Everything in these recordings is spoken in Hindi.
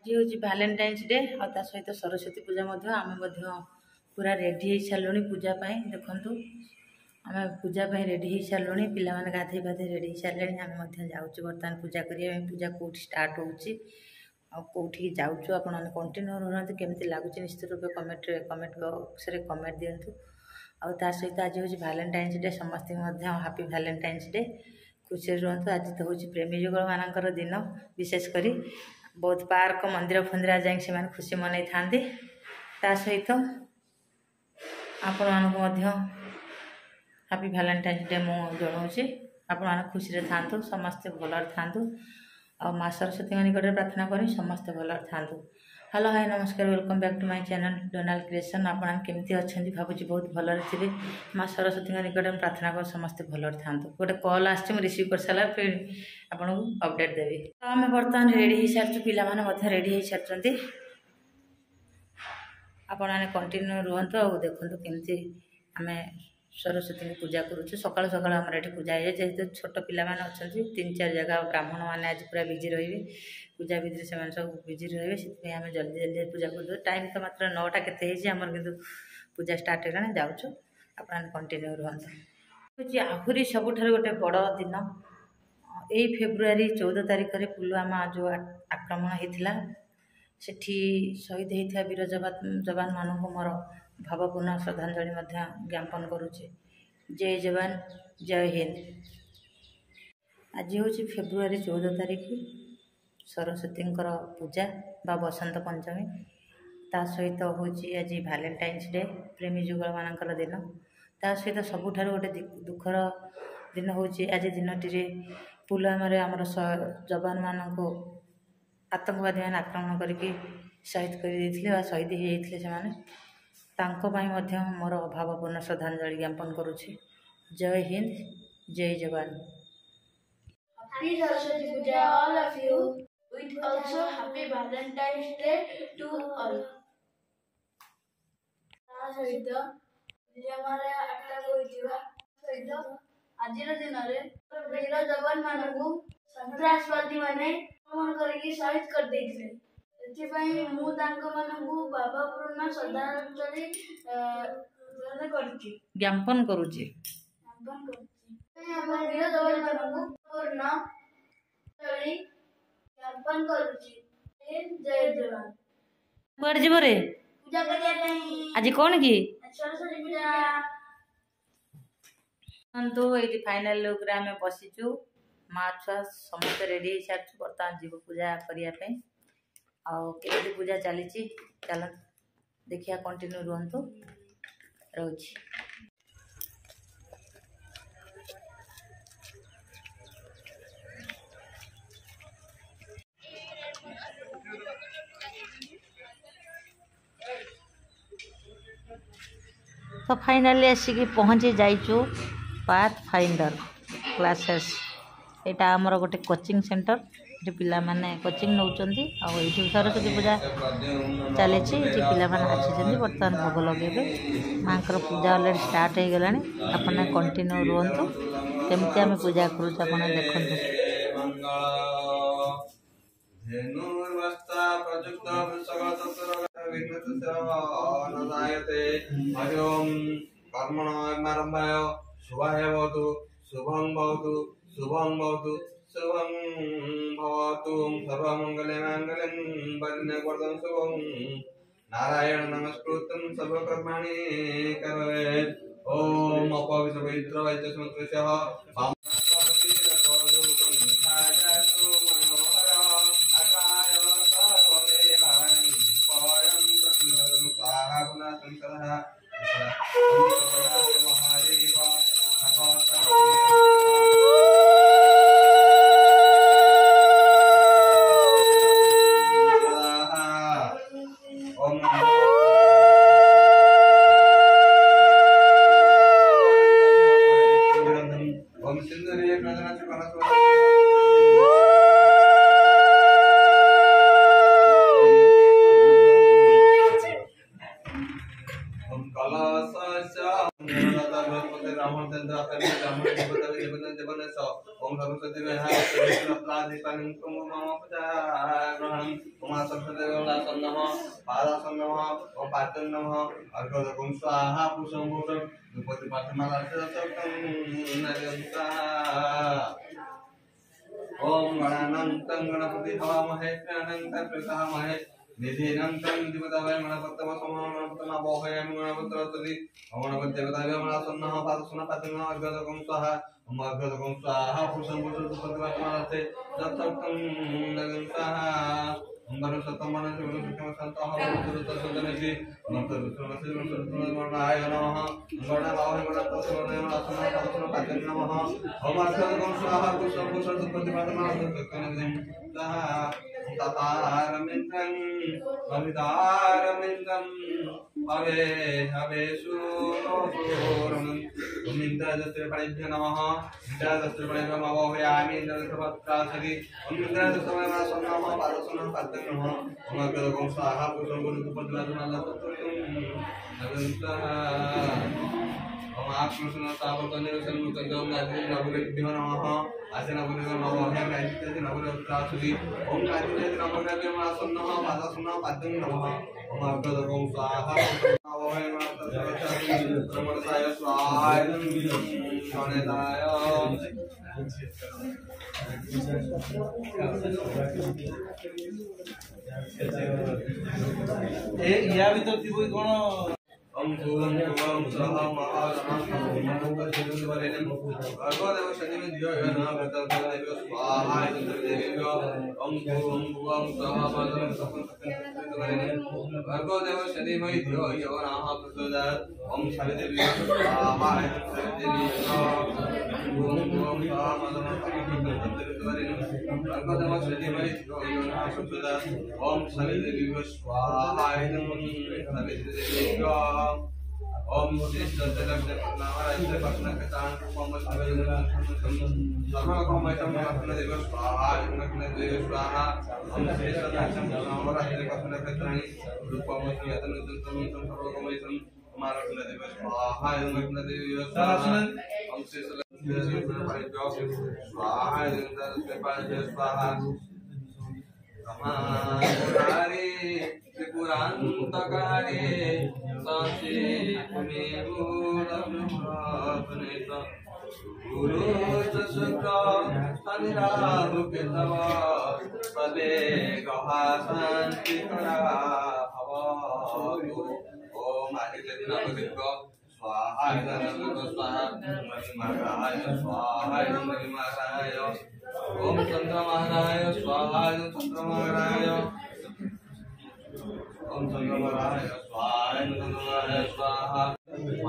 ये हूँ भैलेंटाइन्स डे और सहित सरस्वती पूजा आम पूरा रेडी हो सारे पूजा देखु आम पूजा रेडी हो सारे पिला गाधे पाधे रेडी हो सारे आम जाऊँ बर्तमान पूजा करिया पूजा कौटी स्टार्ट होठी जाऊँ आप कंटिन्यू रुहतु केमती लगुच निश्चित रूप कमेंट बॉक्स रे कमेंट दिंतु आ सहित आज हूँ भैलेंटाइन्स डे समस्त हापी भैलेंटाइन्स डे खुशी रुहतु। आज तो हूँ प्रेमी जुगल मानकर दिन विशेषकर बहुत पार्क मंदिर फंदिर जाए से खुशी मनई था सहित आपण मानक हापी भैलेंटाइन्स डे मुझे जनाऊँगी आपण खुशी था समस्ते भलर था आ माँ सरस्वती निकट प्रार्थना करी समस्ते भलर था। हेलो हाय नमस्कार welcome back to my channel Donald creation. आपन केमती अच्छा भावुँ बहुत भलर थे माँ सरस्वती निकट प्रार्थना कर समस्ते भलर था। गोटे कॉल आसी रिसीव कर सारा फिर आपन को अपडेट देवी। आम बर्तमान रेडी हो सारी पिला रेडी हो सारी आपण मैंने कंटिन्यू रुहतु आ देखु केमती आम सरस्वती की पूजा करुँ सकाल सकाल आम ये पूजा है जेहेतु छोट पिला अच्छा 3-4 जगह ब्राह्मण मैंने आज पूरा बिजी रे पूजा विधि से सब बिजी रे से आम जल्दी जल्दी पूजा कर टाइम तो मात्र 9टा के आमर कि पूजा स्टार्ट है जाऊँ आप कंटिन्यू रुहतु। आहरी सबुठ गोटे बड़ दिन यही फेब्रुआरी 14 तारिख में पुलवामा जो आक्रमण होता सेठी शहीद होता वीर जवान मानक मोर भावपूर्ण श्रद्धांजलि ज्ञापन करुचे। जय जवान जय हिंद। आज हूँ फेब्रुआरी 14 तारिख सरस्वती पूजा बा बसंत पंचमी ता सहित हूँ आज भैलेंटाइन्स डे प्रेमी जुगल मानकर दिन ता सहित सबुठ गोटे दुखर दिन हूँ आज दिनटी पुलवामा आमर जवान मानक आतंकवादी मैंने आक्रमण करके शहीद कर शहीद होते मोर भावपूर्ण श्रद्धांजलि ज्ञापन करुछि। जय हिंद जय जवान। Happy Saraswati Puja all of you with also happy Valentine's Day to all. सहित हमारे अटैक होइतिबा सहित आजिर दिन रे वीर जवान मानकु संत्रासवादी माने आक्रमण करके शहीद कर देथिले एथिपाई मु तांको मानकु भावपूर्ण श्रद्धांजलि ज्ञापन करुछि। हम वीर जवान मानकु पूर्ण ज्ञापन करुछि। जय जवान। कुआड़ जीव रे पूजा करिया नहीं आज कौन की सरस्वती पूजा तो ये फाइनल लुक आम बसीचु माँ छुआ समस्त रेडी हो सारी बर्तमान जीव पूजा करने आती पूजा चली चल देखिया कंटिन्यू रुहतु रोची। तो फाइनली आसिक पहुँची जाइचु पाथ फाइंडर क्लासेस यहाँ आमर गोटे कोचिंग सेंटर ये पिला माने कोचिंग नौचंती आ सरस्वती पूजा चली पिला माने आसी बर्तमान भोग लगे माँ पूजा अलरेडी स्टार्ट हो गलानी आपने कंटिन्यू रुहतु केमती आम पूजा करूँ आप देखते। शुभाय भवतु शुभं भवतु शुभं भवतु शुभं भवतु सर्वमंगले मांगल्यं वरण्यवर्धनं शुभं नारायण नमस्कृतं सर्वकर्माणि करोति। ओम अपवित्र वैद्यस्मत्रस्यः ओम सरस्वती सरस्वती नमः पादासन नमः ओम पादं नमः अर्घ्यं स्वाहा पुष्पं भूषं धूपति पाठमाला सत्तं ओम गणानन्तं गणपति हवामहे अनन्तं प्रसामहे निधिनन्तं दिवदावय गणपतम समानन्तम बोहयामि गणपत्रतति गणपति देवताय गणासन्नः पादसन पादं अर्घ्यं स्वाहा ओम अर्घ्यं स्वाहा पुष्पं भूषं धूपति पाठमाला सत्तं Baru satu mana sih baru satu santo hawa baru satu santo nasi baru satu nasi baru satu mana ayah nama mana bawa mana satu mana asana asana kajian nama Omar satu konsulaha kusam kusam seperti mana mana satu kenalim dah tatar mintang ave ave suram minta dasar pada nama minta dasar pada nama bawa amin dasar pada segi minta dasar pada nama pada sunnah pada Om Agama Saha Pusam Guru Tupadana Allah Om Aksana Saha Tanir Sanu Kajam Nadi Nabure Dimana Maha Asana Nabure Maha Hem Nadi Nabure Trasudi Om Nadi Nabure Dimana Sunna Pada Sunna Padang Namaha Om Agama Saha Pusam Hem Nadi Nabure Saya Swahayam Sonedaya या भी तो थी कोई कौन Om Sulam Sulam Saha Maha Argodev Shani Diyo Yana Bata Devi Swaha Devi Om Sulam Saha Maha Argodev Shani Diyo Yana Bata Om Savidevi Swaha Devi Om Sulam Saha Maha Argodev Shani Diyo Yana Bata Om Savidevi Swaha Devi Om Sista Dalam Nama Raja Pasna Ketan Muhammad Sallallahu Sama Kau Macam Pasna Dewa Swaha Macam Dewa Swaha Om Sista Dalam Nama Raja Pasna Ketan Rupa Masiyatan Teman-teman Kau Macam Mara Pasna Dewa Swaha Macam Dewa Swaha Om Sista Dalam Nama Swaha Macam Swaha Kamari Tripurantakari Sasi Punevu Lamnapaneta Guru Jasukra Tanirahu Ketava Pade Gahasan Tikara Havagu Om Aditya Nagadika Swaha Namaga Swaha Marimaraya Swaha Marimaraya Om Chandra Maharaya Swaha Chandra Maharaya Om Chandra Maharaya Swaha Chandra Maharaya Swaha Om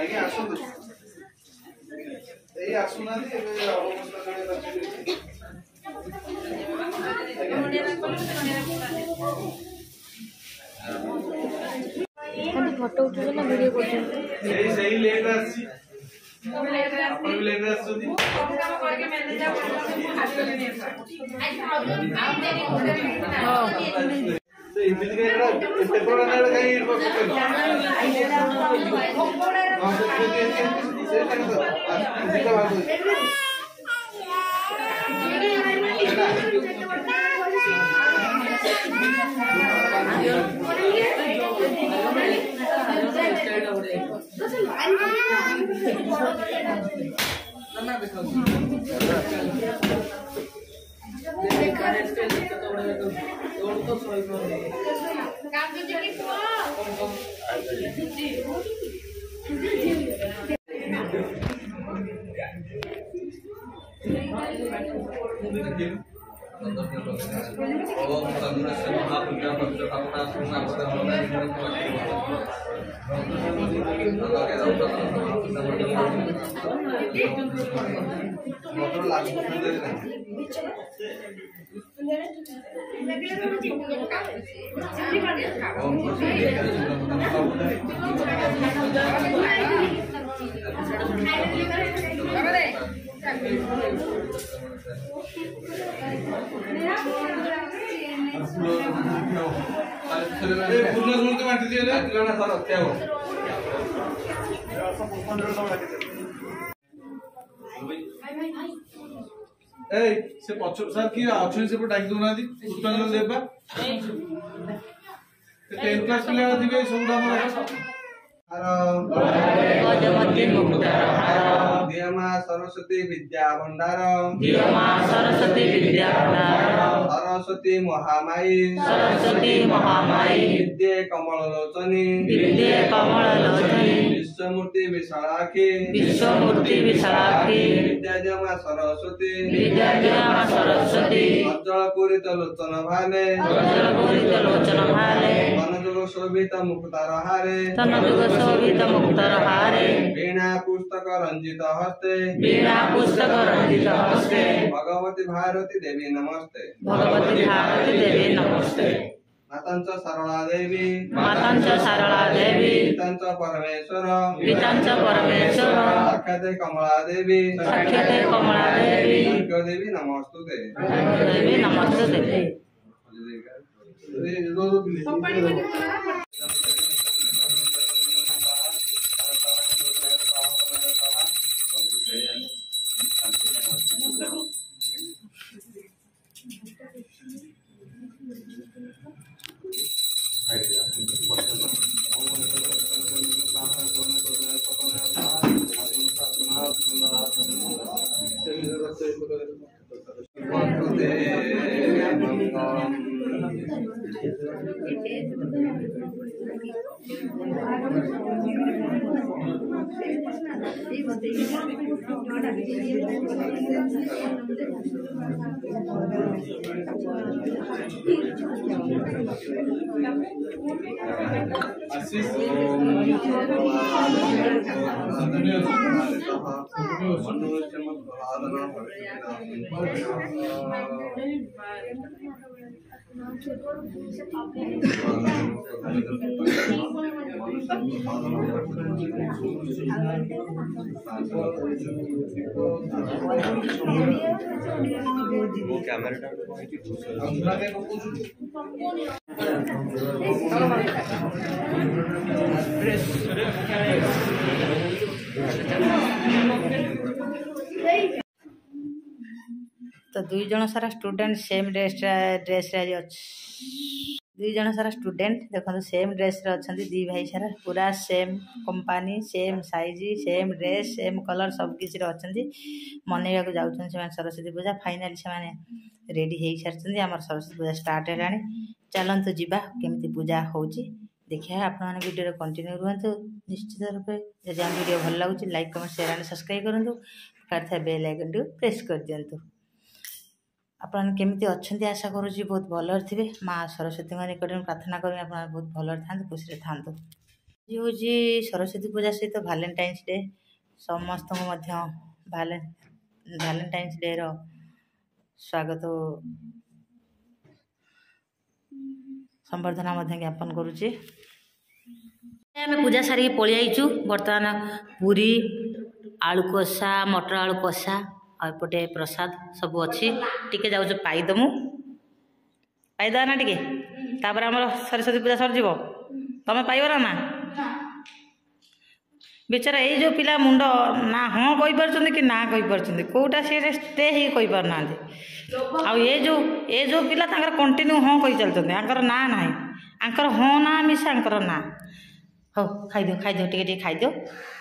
ଆଜ୍ଞା ଆସନ୍ତୁ ଏଇ ଆସୁନାହାନ୍ତି ଏବେ ଫଟୋ ଉଠୁଛନ୍ତି ନା ଭିଡ଼ିଓ କରୁଛନ୍ତି? ସେଇ ଲେଟ୍ ଆସିଛି ଆପଣ ବି ଲେଟ୍ ଆସୁଛନ୍ତି से पछ सर कि अच्छे से डाक दूना पुष्पांजलि देवा 10 क्लास पिला दिबे सब दियमा सरस्वती विद्या भंडार सरस्वती महामाई विद्ये कमल लोचनी विश्वमूर्ति विशालाक्षी विद्याजमा सरस्वती अज्जल पूरित लोचन भाले तनजुग शोभित मुक्तार हारे वीणा पुस्तक रंजित हस्ते भगवती भारती देवी नमस्ते मातांच सरला देवी पितांच परमेश्वर साक्षात कमला देवी देवी नमस्तुते तो दुई जन सारा स्टूडेंट सेम ड्रेस आज दुई जन सारा स्टूडेंट देखो सेम ड्रेस रे अच्छा दी भाई सारा पूरा same company same size same dress same colour सब किसी अच्छा मनइवा को जाऊँ सरस्वती पूजा फाइनाली से रेडी हो सारी आम सरस्वती पूजा स्टार्ट है। चलतु जीवा केमती पूजा हो देखिए आपण वीडियो कंटिन्यू रुहतु निश्चित रूप से जब वीडियो भल लगुच like comment share and subscribe करूँ पार्था बेल आइकन टी प्रेस कर दिंतु। आपण केमती अच्छा आशा करुँच बहुत भल थे माँ सरस्वती निकट में प्रार्थना करें आप बहुत भल था खुशी था। ये हूँ सरस्वती पूजा सहित वैलेंटाइन्स डे समस्त वैलेंटाइन्स डे रो स्वागत संबर्धना ज्ञापन करुचे। पूजा सारी पलि आईचु बर्तमान पूरी आलू कषा मटर आलू कषा आउटे प्रसाद सब अच्छी टिके जाऊँ पाईदमु पाईदा ना टिके तापर आमर सरस्वती पूजा सरज तमें पाइब ना बेचारा ये जो पिला मुंड ना हाँ कही पार्छ कि ना कही पार्छ कौटा सी स्टे ही कही पार ना आ ये जो पिला तांकर कंटिन्यू हाँ कही चलते आंकर ना ना आंकर हाँ ना मिसा आंकर ना हो खाइदियो टिके खाइदियो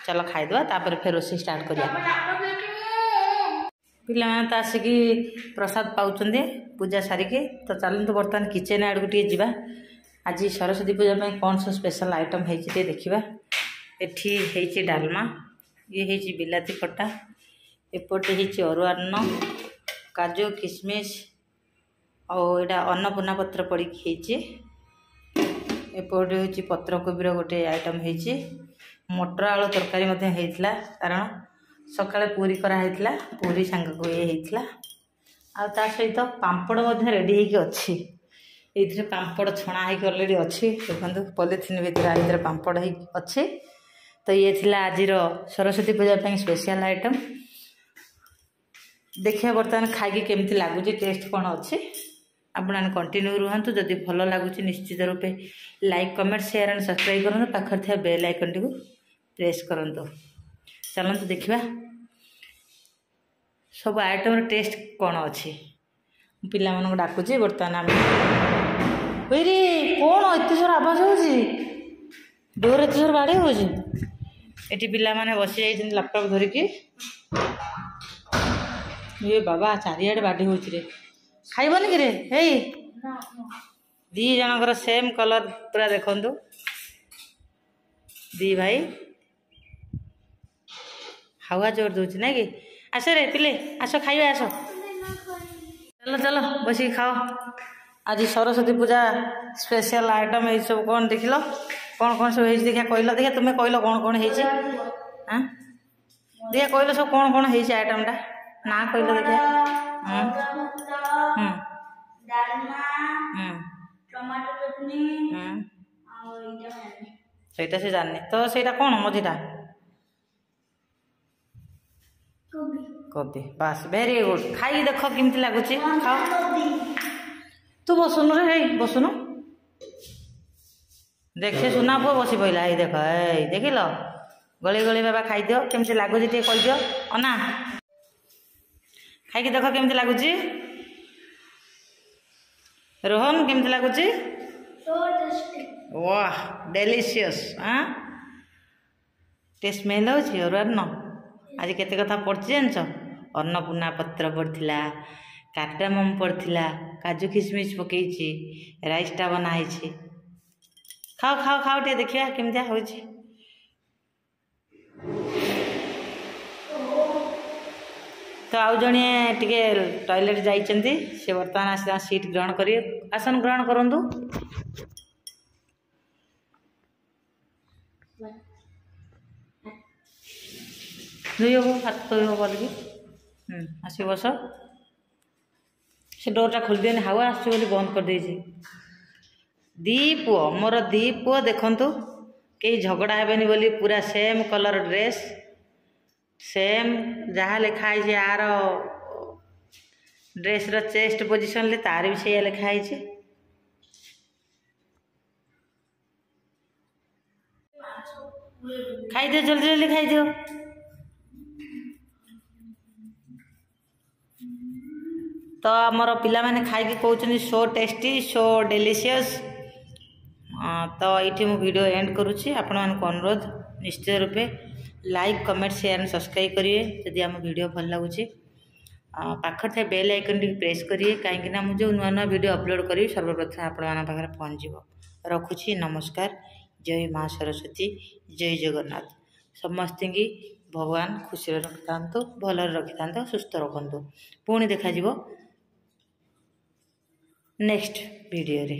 चलो खाइदवा तापर फिर रोषे स्टार्ट करिया। पिला माने तो आसिकी प्रसाद पाउछन्ते पूजा सारिके तो चलतु बर्तमान किचन आड़ को टे जीवा। आज सरस्वती पूजा में कौन सब स्पेशल आइटम है देखा एठी है डालमा ये है बिलाती खटा एपटे है अरुआ अन्न काजू किशमिश और यहाँ अन्नपूर्णा पत्र पड़ी एपटे हूँ पत्र कोबीर गोटे आइटम है मटर आलू तरकारी होता कारण सकाଳେ पूरी कराइला पूरी सांग को ये होता आ सहित पांपड़ रेडी होगी अच्छी ये पांपड़ छणा होगी अलरेडी अच्छी देखो पॉलिथिन भर पांपड़ अच्छे। तो ये थिला आज सरस्वती पूजा स्पेशल आइटम देखिए बर्तमान खाई केमती लगुच टेस्ट कौन अच्छे आपने कंटिन्यू रुहतु जदि भल लगुच निश्चित रूपे like comment share and subscribe करूँ पाखर थे बेल आइकन टी प्रेस करूँ। चलते देखा सब आइटम टेस्ट कौन अच्छी पिला मानक डाकुची बर्तमान रे कौन एत जोर आवाज हो डोर एत जोर बाड़े हो पिला माने बसी जाइछन लैपटॉप धरिकी ये बाबा चारियाडे बाडी हो खाइबन कि रे हे दी जनकर सेम कलर पूरा देखंतु दी भाई हवा जोर दूच ना कि आस रे पिले आस खाइबे आस चलो चलो बस खाओ। आज सरस्वती पूजा स्पेशल आइटम ये सब कौन देख लो कौन सब देखा कहल देखा तुम्हें कहल कौन हाँ देखा कहल सब कौन आइटम टा ना कहल देखा सहीटा से जानी तो सहीटा कौन मझीटा कोबी बस वेरी गुड खाई देख केमती लगुच खाओ तू बसुन रे बसुन देखे सुना पुआ बसी पड़ा ये देख देख लो गली गली बाबा खाई दियो केमती लगुच टे कह दियो अना खाई देख केमती लगुच रोहन केमती लगुच वाह डेलीशियस हाँ टे स्मेल हो आज केते कथा पढ़ी जानच अन्नपूर्णा पत्र पड़ता कार्डामम पड़ता काजू किशमिश पकई राइसटा बनाई खाओ खाओ खाओ टे देखिया केमतिया हो तो आउ जड़े टे टॉयलेट जाइछन्ती से बर्तमान आस सीट ग्रहण करिए आसन ग्रहण करंतु। हाथ तो बोलिकी आस बस से डोरटा खोल दिए हावा आस बंद कर दे दी पुओ मोर दी पुओ देखंतु कई झगड़ा हेबेनी बोली पूरा सेम कलर ड्रेस सेम जहाँ लिखाई यार ड्रेस रो चेस्ट पोजिशन ले तार भी से लिखाई खाई दियो जल्दी जल्दी खाई दियो। तो आमर पिला माने खाई कहते सो टेस्टी सो डेलीशियस तो ये मु वीडियो एंड करुच्ची। आपण मानक अनुरोध निश्चित रूपे लाइक कमेंट शेयर सब्सक्राइब करिए यदि आम वीडियो भल लगुच। पाखर थे बेल आइकन टी प्रेस करिए कहीं मुझे नुआ नुआ वीडियो अपलोड करी सर्वप्रथम आपण पाखे पहुँचो। रखुची नमस्कार। जय माँ सरस्वती, जय जगन्नाथ। समस्त की भगवान खुशी रखि था, भल रखि था, सुस्थ रखु। पुणी देखा नेक्स्ट वीडियो रे।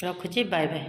रखुची बाय बाय।